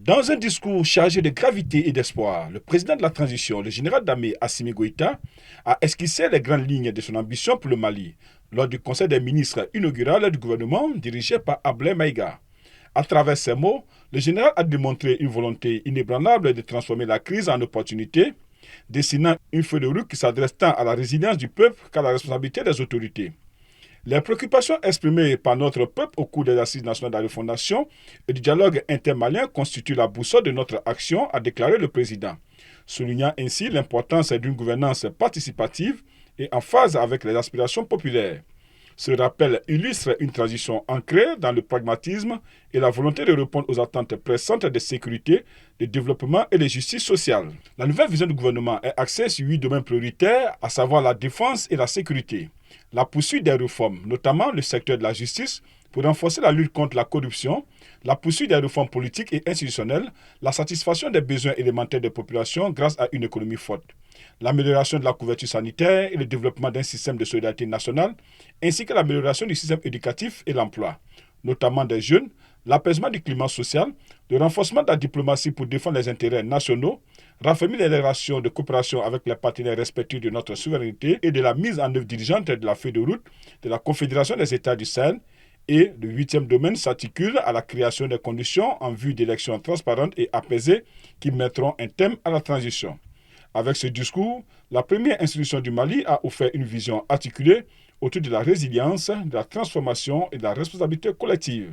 Dans un discours chargé de gravité et d'espoir, le président de la transition, le général d'armée Assimi Goïta, a esquissé les grandes lignes de son ambition pour le Mali lors du Conseil des ministres inaugural du gouvernement dirigé par Ablai Maïga. À travers ces mots, le général a démontré une volonté inébranlable de transformer la crise en opportunité, dessinant une feuille de route qui s'adresse tant à la résilience du peuple qu'à la responsabilité des autorités. Les préoccupations exprimées par notre peuple au cours des assises nationales de la refondation et du dialogue intermalien constituent la boussole de notre action, a déclaré le président, soulignant ainsi l'importance d'une gouvernance participative et en phase avec les aspirations populaires. Ce rappel illustre une transition ancrée dans le pragmatisme et la volonté de répondre aux attentes pressantes de sécurité, de développement et de justice sociale. La nouvelle vision du gouvernement est axée sur 8 domaines prioritaires, à savoir la défense et la sécurité, la poursuite des réformes, notamment le secteur de la justice, pour renforcer la lutte contre la corruption, la poursuite des réformes politiques et institutionnelles, la satisfaction des besoins élémentaires des populations grâce à une économie forte, l'amélioration de la couverture sanitaire et le développement d'un système de solidarité nationale, ainsi que l'amélioration du système éducatif et l'emploi, notamment des jeunes, l'apaisement du climat social, le renforcement de la diplomatie pour défendre les intérêts nationaux, raffermir les relations de coopération avec les partenaires respectueux de notre souveraineté et de la mise en œuvre diligente de la feuille de route de la Confédération des États du Sahel. Et le 8e domaine s'articule à la création des conditions en vue d'élections transparentes et apaisées qui mettront un thème à la transition. Avec ce discours, la première institution du Mali a offert une vision articulée autour de la résilience, de la transformation et de la responsabilité collective.